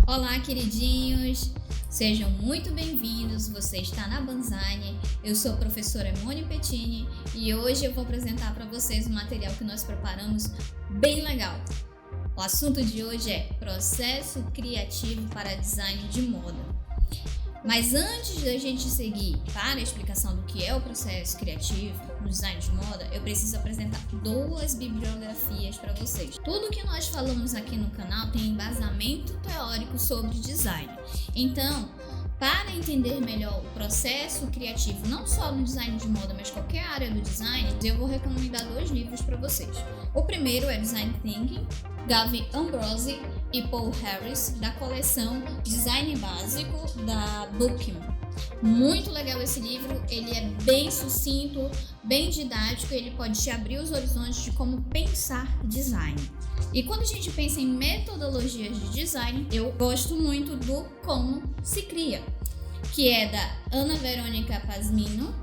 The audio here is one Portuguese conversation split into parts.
Olá, queridinhos! Sejam muito bem-vindos, você está na Banzani. Eu sou a professora Mônica Pettini e hoje eu vou apresentar para vocês um material que nós preparamos bem legal. O assunto de hoje é processo criativo para design de moda. Mas antes da gente seguir para a explicação do que é o processo criativo no design de moda, eu preciso apresentar duas bibliografias para vocês. Tudo que nós falamos aqui no canal tem embasamento teórico sobre design. Então, para entender melhor o processo criativo, não só no design de moda, mas qualquer área do design, eu vou recomendar dois livros para vocês. O primeiro é Design Thinking, Gavin Ambrosi e Paul Harris, da coleção Design Básico da Bookman. Muito legal esse livro, ele é bem sucinto, bem didático, ele pode te abrir os horizontes de como pensar design. E quando a gente pensa em metodologias de design, eu gosto muito do Como se Cria, que é da Ana Verônica Pasmino,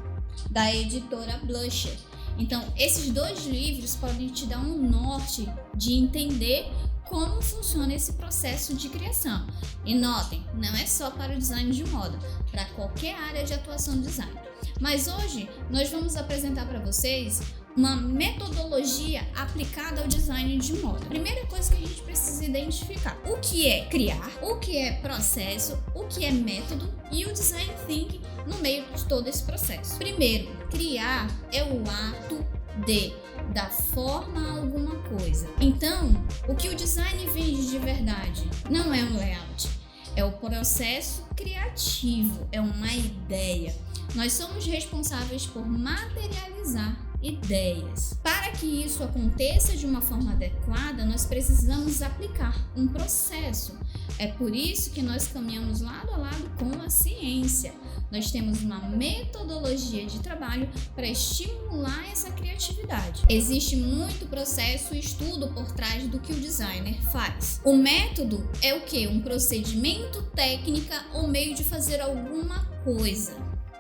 da editora Blusher. Então, esses dois livros podem te dar um norte de entender como funciona esse processo de criação. E notem, não é só para o design de moda, para qualquer área de atuação de design. Mas hoje nós vamos apresentar para vocês uma metodologia aplicada ao design de moda. Primeira coisa que a gente precisa identificar: o que é criar, o que é processo, o que é método e o design thinking no meio de todo esse processo. Primeiro, criar é o ato de dar forma a alguma coisa. Então, o que o design vende de verdade não é um layout, é o processo criativo, é uma ideia. Nós somos responsáveis por materializar ideias. Para que isso aconteça de uma forma adequada, nós precisamos aplicar um processo. É por isso que nós caminhamos lado a lado com a ciência. Nós temos uma metodologia de trabalho para estimular essa criatividade. Existe muito processo e estudo por trás do que o designer faz. O método é o quê? Um procedimento, técnica ou meio de fazer alguma coisa.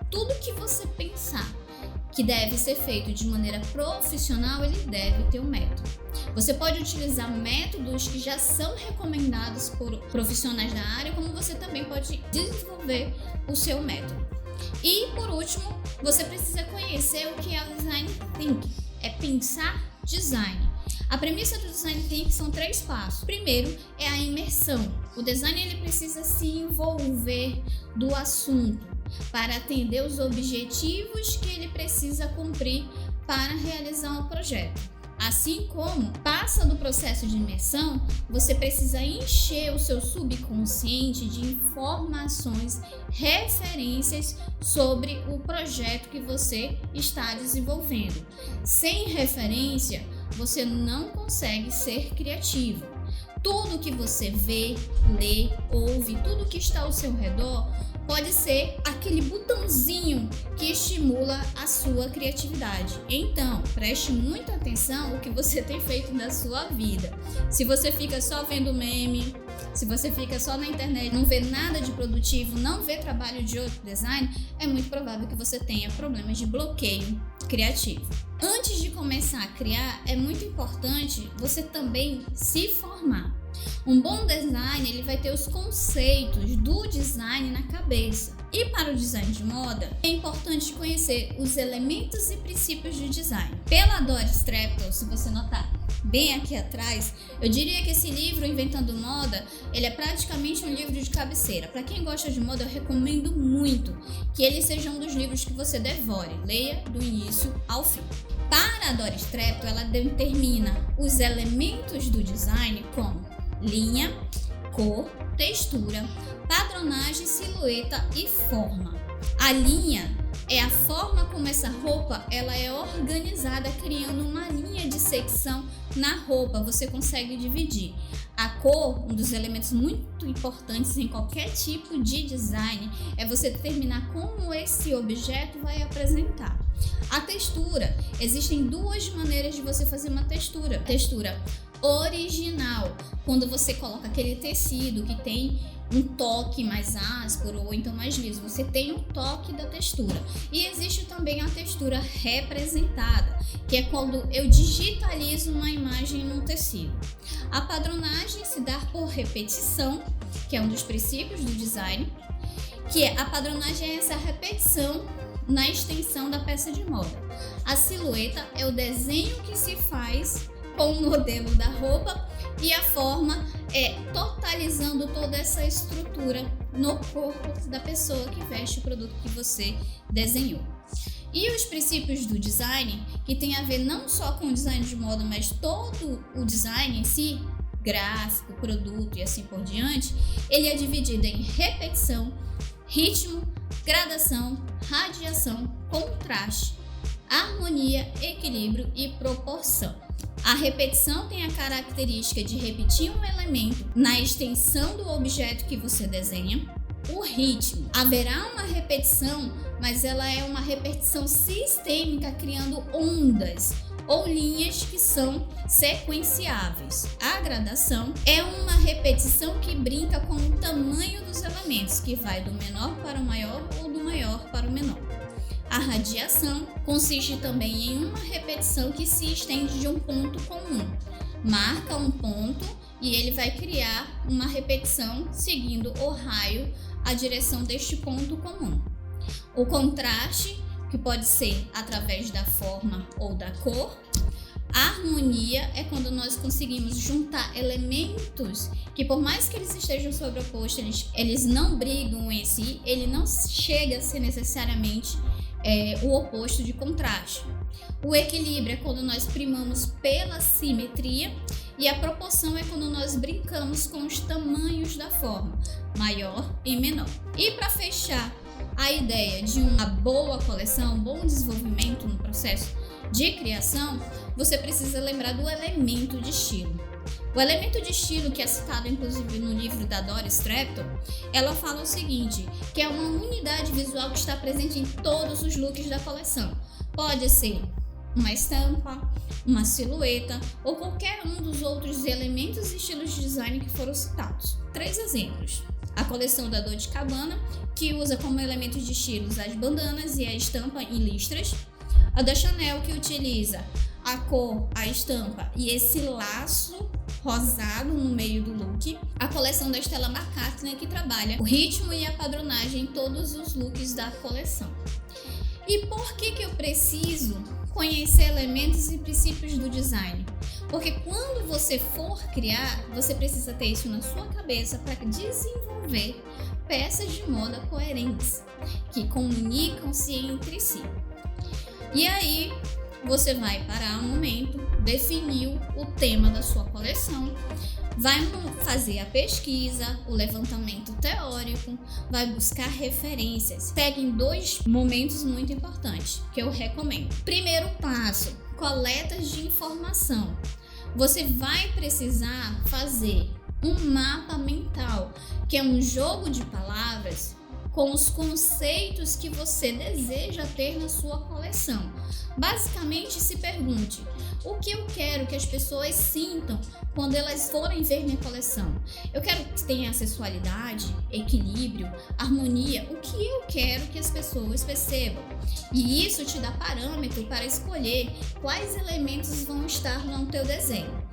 Tudo que você pensar que deve ser feito de maneira profissional, ele deve ter um método. Você pode utilizar métodos que já são recomendados por profissionais da área, como você também pode desenvolver o seu método. E, por último, você precisa conhecer o que é o Design Thinking, é pensar design. A premissa do Design Thinking são 3 passos. Primeiro é a imersão. O design ele precisa se envolver do assunto para atender os objetivos que ele precisa cumprir para realizar um projeto. Assim como passa do processo de imersão, você precisa encher o seu subconsciente de informações, referências sobre o projeto que você está desenvolvendo. Sem referência, você não consegue ser criativo. Tudo que você vê, lê, ouve, tudo que está ao seu redor pode ser aquele botãozinho que estimula a sua criatividade. Então, preste muita atenção no que você tem feito na sua vida. Se você fica só vendo meme, se você fica só na internet, não vê nada de produtivo, não vê trabalho de outro design, é muito provável que você tenha problemas de bloqueio criativo. Antes de começar a criar, é muito importante você também se formar. Um bom design, ele vai ter os conceitos do design na cabeça. E para o design de moda, é importante conhecer os elementos e princípios do design. Pela Doris Treptow, se você notar bem aqui atrás, eu diria que esse livro, Inventando Moda, ele é praticamente um livro de cabeceira. Para quem gosta de moda, eu recomendo muito que ele seja um dos livros que você devore, leia do início ao fim. Para a Doris Treptow, ela determina os elementos do design como linha, cor, textura, padronagem, silhueta e forma. A linha é a forma como essa roupa ela é organizada, criando uma linha de secção na roupa. Você consegue dividir. A cor, um dos elementos muito importantes em qualquer tipo de design, é você determinar como esse objeto vai apresentar. A textura, existem 2 maneiras de você fazer uma textura. Textura original, quando você coloca aquele tecido que tem um toque mais áspero ou então mais liso, você tem um toque da textura. E existe também a textura representada, que é quando eu digitalizo uma imagem no tecido. A padronagem se dá por repetição, que é um dos princípios do design, que a padronagem é essa repetição na extensão da peça de moda. A silhueta é o desenho que se faz com o modelo da roupa e a forma é totalizando toda essa estrutura no corpo da pessoa que veste o produto que você desenhou. E os princípios do design, que tem a ver não só com o design de moda, mas todo o design em si, gráfico, produto e assim por diante, ele é dividido em repetição, ritmo, gradação, radiação, contraste, harmonia, equilíbrio e proporção. A repetição tem a característica de repetir um elemento na extensão do objeto que você desenha. O ritmo, haverá uma repetição, mas ela é uma repetição sistêmica, criando ondas ou linhas que são sequenciáveis. A gradação é uma repetição que brinca com o tamanho dos elementos, que vai do menor para o maior ou do maior para o menor. A radiação consiste também em uma repetição que se estende de um ponto comum. Marca um ponto e ele vai criar uma repetição seguindo o raio, a direção deste ponto comum. O contraste, que pode ser através da forma ou da cor. A harmonia é quando nós conseguimos juntar elementos que, por mais que eles estejam sobrepostos, eles não brigam em si, ele não chega a ser necessariamente o oposto de contraste. O equilíbrio é quando nós primamos pela simetria e a proporção é quando nós brincamos com os tamanhos da forma, maior e menor. E para fechar a ideia de uma boa coleção, um bom desenvolvimento no processo de criação, você precisa lembrar do elemento de estilo. O elemento de estilo, que é citado inclusive no livro da Doris Stratton, ela fala o seguinte, que é uma unidade visual que está presente em todos os looks da coleção. Pode ser uma estampa, uma silhueta ou qualquer um dos outros elementos e estilos de design que foram citados. 3 exemplos. A coleção da Dolce & Gabbana, que usa como elementos de estilos as bandanas e a estampa em listras. A da Chanel, que utiliza a cor, a estampa e esse laço rosado no meio do look. A coleção da Stella McCartney, que trabalha o ritmo e a padronagem em todos os looks da coleção. E por que eu preciso conhecer elementos e princípios do design? Porque quando você for criar, você precisa ter isso na sua cabeça para desenvolver peças de moda coerentes, que comunicam-se entre si. E aí, você vai parar um momento, definir o tema da sua coleção, vai fazer a pesquisa, o levantamento teórico, vai buscar referências. Peguem 2 momentos muito importantes que eu recomendo. Primeiro passo, coletas de informação. Você vai precisar fazer um mapa mental, que é um jogo de palavras com os conceitos que você deseja ter na sua coleção. Basicamente, se pergunte: o que eu quero que as pessoas sintam quando elas forem ver minha coleção? Eu quero que tenha sensualidade, equilíbrio, harmonia. O que eu quero que as pessoas percebam? E isso te dá parâmetro para escolher quais elementos vão estar no teu desenho.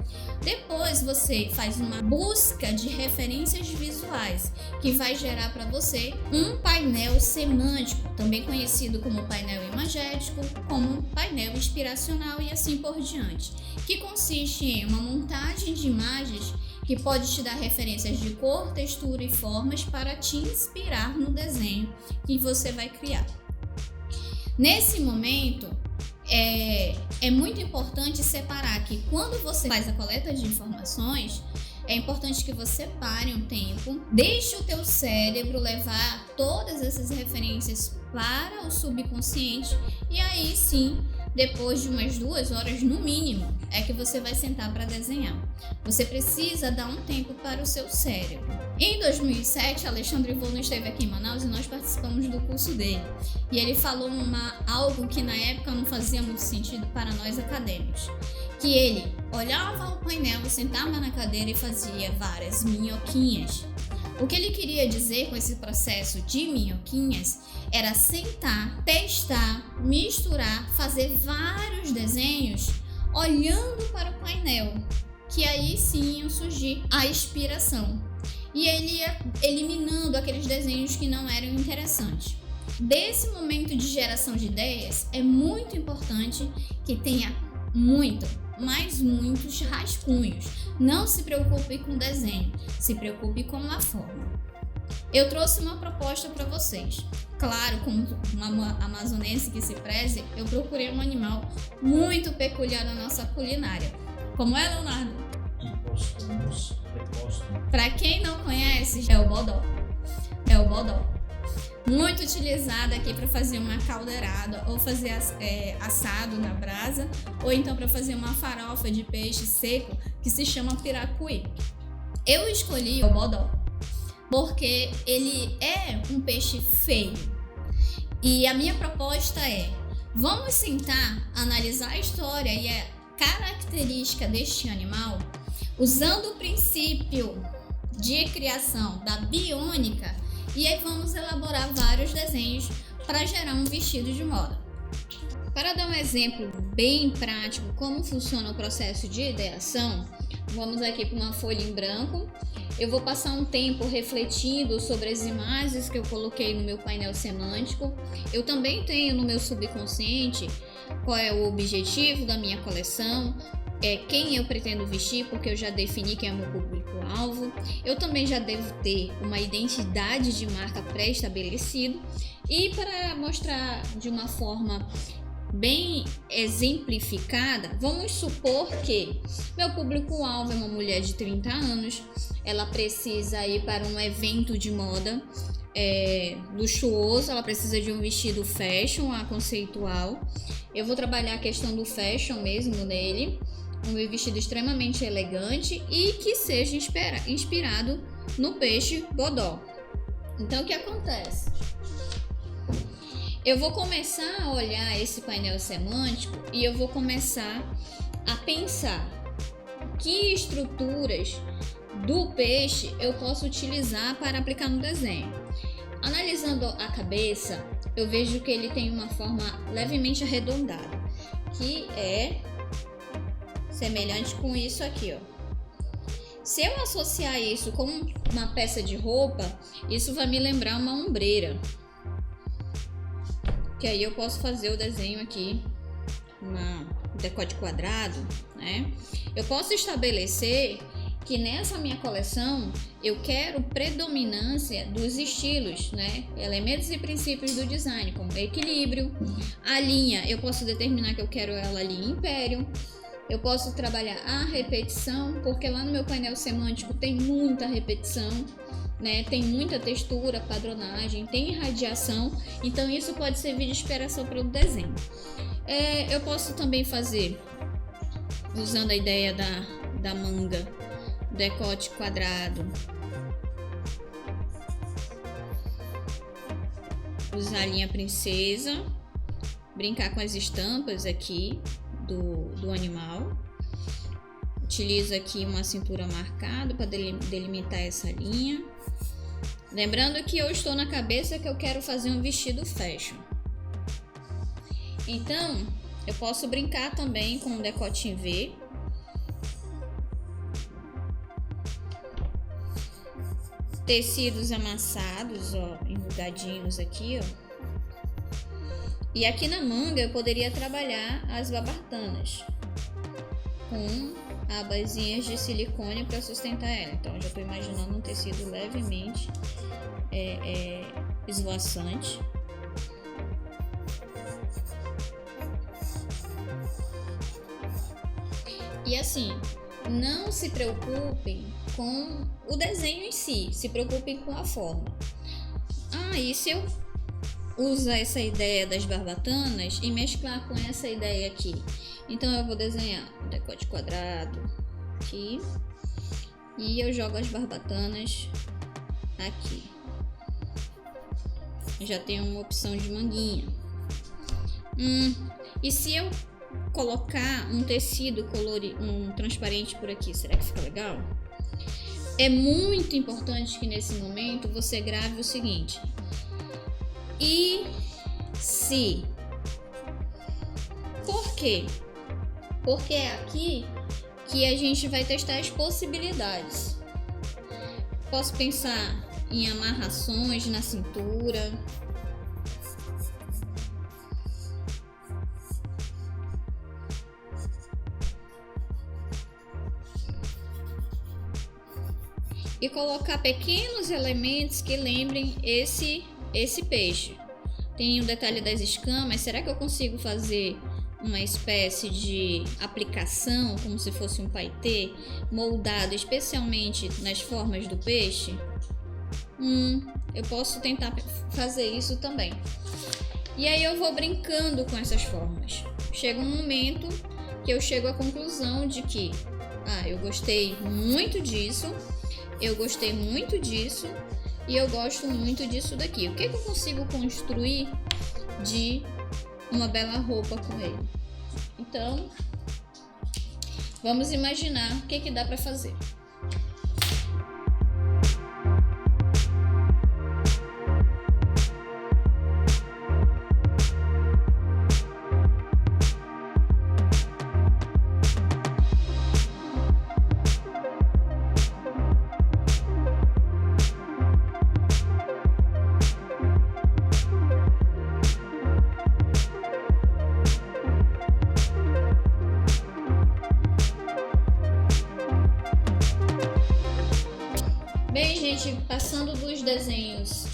Depois você faz uma busca de referências visuais, que vai gerar para você um painel semântico, também conhecido como painel imagético, como painel inspiracional e assim por diante, que consiste em uma montagem de imagens que pode te dar referências de cor, textura e formas para te inspirar no desenho que você vai criar. Nesse momento, é muito importante separar que quando você faz a coleta de informações, é importante que você pare um tempo, deixe o teu cérebro levar todas essas referências para o subconsciente e aí sim, depois de umas 2 horas no mínimo, é que você vai sentar para desenhar. Você precisa dar um tempo para o seu cérebro. Em 2007, Alexandre Volno esteve aqui em Manaus e nós participamos do curso dele. E ele falou algo que na época não fazia muito sentido para nós acadêmicos, que ele olhava o painel, sentava na cadeira e fazia várias minhoquinhas. O que ele queria dizer com esse processo de minhoquinhas era sentar, testar, misturar, fazer vários desenhos olhando para o painel, que aí sim ia surgir a inspiração. E ele ia eliminando aqueles desenhos que não eram interessantes. Desse momento de geração de ideias, é muito importante que tenha muitos rascunhos. Não se preocupe com o desenho, se preocupe com a forma. Eu trouxe uma proposta para vocês. Claro, como uma amazonense que se preze, eu procurei um animal muito peculiar na nossa culinária. Como é, Leonardo? Hippostomus prepostum. Para quem não conhece, é o bodó. É o bodó. Muito utilizado aqui para fazer uma caldeirada ou fazer assado na brasa, ou então para fazer uma farofa de peixe seco que se chama piracuí. Eu escolhi o bodó porque ele é um peixe feio. E a minha proposta é: vamos sentar, analisar a história e a característica deste animal, usando o princípio de criação da biônica, e aí vamos elaborar vários desenhos para gerar um vestido de moda. Para dar um exemplo bem prático como funciona o processo de ideação, vamos aqui para uma folha em branco. Eu vou passar um tempo refletindo sobre as imagens que eu coloquei no meu painel semântico. Eu também tenho no meu subconsciente qual é o objetivo da minha coleção, quem eu pretendo vestir, porque eu já defini quem é o meu público-alvo. Eu também já devo ter uma identidade de marca pré-estabelecida. E para mostrar de uma forma bem exemplificada, vamos supor que meu público-alvo é uma mulher de 30 anos, ela precisa ir para um evento de moda luxuoso, ela precisa de um vestido fashion, conceitual. Eu vou trabalhar a questão do fashion mesmo nele, um vestido extremamente elegante e que seja inspirado no peixe bodó. Então o que acontece? Eu vou começar a olhar esse painel semântico e eu vou começar a pensar que estruturas do peixe eu posso utilizar para aplicar no desenho. Analisando a cabeça, eu vejo que ele tem uma forma levemente arredondada, que é semelhante com isso aqui, ó. Se eu associar isso com uma peça de roupa, isso vai me lembrar uma ombreira. Que aí eu posso fazer o desenho aqui, um decote quadrado, né? Eu posso estabelecer que nessa minha coleção eu quero predominância dos estilos, né? Elementos e princípios do design, como equilíbrio. A linha, eu posso determinar que eu quero ela ali em império. Eu posso trabalhar a repetição, porque lá no meu painel semântico tem muita repetição, né? Tem muita textura, padronagem, tem irradiação, então isso pode servir de inspiração para o desenho. Eu posso também fazer, usando a ideia da manga, decote quadrado, usar a linha princesa, brincar com as estampas aqui do animal. Utilizo aqui uma cintura marcada para delimitar essa linha. Lembrando que eu estou na cabeça que eu quero fazer um vestido fashion. Então, eu posso brincar também com um decote em V. Tecidos amassados, ó, enrugadinhos aqui, ó. E aqui na manga eu poderia trabalhar as babatanas com abazinhas de silicone para sustentar ela. Então eu já estou imaginando um tecido levemente esvoaçante. E assim, não se preocupem com o desenho em si, se preocupem com a forma. E se eu usar essa ideia das barbatanas e mesclar com essa ideia aqui? Então eu vou desenhar um decote quadrado aqui e eu jogo as barbatanas aqui. Já tenho uma opção de manguinha. E se eu colocar um tecido um transparente por aqui, será que fica legal? É muito importante que nesse momento você grave o seguinte: e se? Por quê? Porque é aqui que a gente vai testar as possibilidades. Posso pensar em amarrações na cintura. E colocar pequenos elementos que lembrem esse peixe. Tem o detalhe das escamas. Será que eu consigo fazer uma espécie de aplicação, como se fosse um paetê, moldado especialmente nas formas do peixe? Eu posso tentar fazer isso também. E aí eu vou brincando com essas formas. Chega um momento que eu chego à conclusão de que eu gostei muito disso, eu gostei muito disso e eu gosto muito disso daqui. O que eu consigo construir de uma bela roupa com ele? Então, vamos imaginar o que dá para fazer. Bem, gente, passando dos desenhos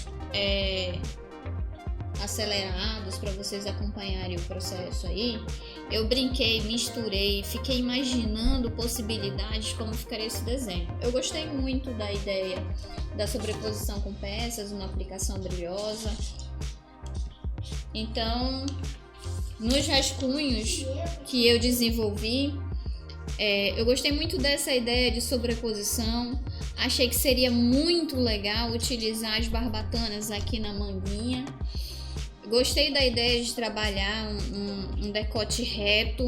acelerados para vocês acompanharem o processo aí, eu brinquei, misturei, fiquei imaginando possibilidades como ficaria esse desenho. Eu gostei muito da ideia da sobreposição com peças, uma aplicação brilhosa. Então, nos rascunhos que eu desenvolvi, eu gostei muito dessa ideia de sobreposição. Achei que seria muito legal utilizar as barbatanas aqui na manguinha. Gostei da ideia de trabalhar um decote reto,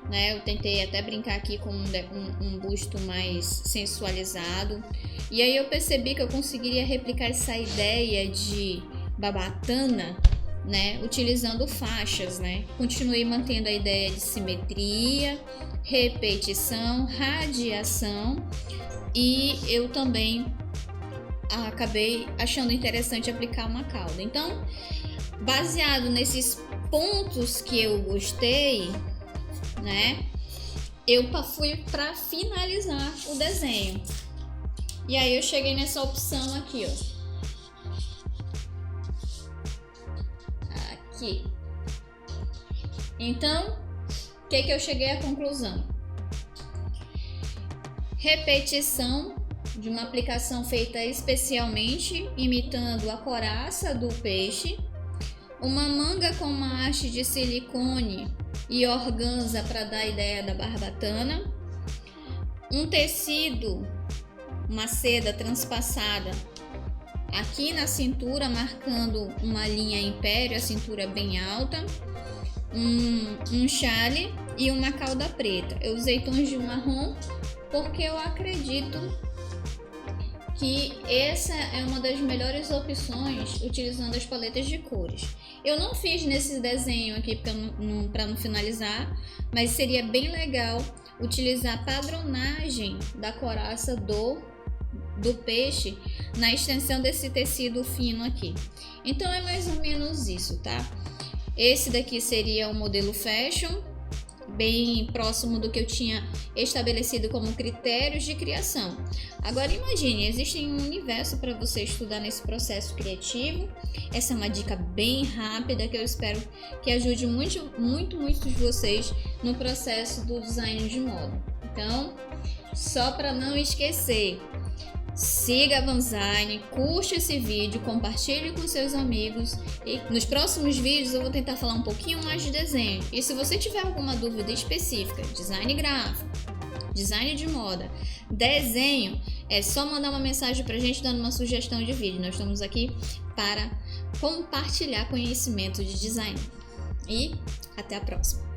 né? Eu tentei até brincar aqui com um busto mais sensualizado. E aí eu percebi que eu conseguiria replicar essa ideia de barbatana, né? Utilizando faixas, né? Continuei mantendo a ideia de simetria, repetição, radiação. E eu também acabei achando interessante aplicar uma cauda. Então, baseado nesses pontos que eu gostei, né, eu fui para finalizar o desenho. E aí eu cheguei nessa opção aqui, Aqui. Então, o que eu cheguei à conclusão? Repetição de uma aplicação feita especialmente, imitando a coraça do peixe, uma manga com uma haste de silicone e organza para dar a ideia da barbatana, um tecido, uma seda transpassada aqui na cintura, marcando uma linha império, a cintura bem alta, um chale e uma cauda preta. Eu usei tons de marrom porque eu acredito que essa é uma das melhores opções utilizando as paletas de cores. Eu não fiz nesse desenho aqui para não finalizar, mas seria bem legal utilizar a padronagem da coraça do peixe na extensão desse tecido fino aqui. Então é mais ou menos isso, tá? Esse daqui seria o modelo fashion, bem próximo do que eu tinha estabelecido como critérios de criação. Agora imagine, existe um universo para você estudar nesse processo criativo. Essa é uma dica bem rápida que eu espero que ajude muito de vocês no processo do design de moda. Então, só para não esquecer, siga a Vanzine, curte esse vídeo, compartilhe com seus amigos e nos próximos vídeos eu vou tentar falar um pouquinho mais de desenho. E se você tiver alguma dúvida específica, design gráfico, design de moda, desenho, é só mandar uma mensagem pra gente dando uma sugestão de vídeo. Nós estamos aqui para compartilhar conhecimento de design. E até a próxima!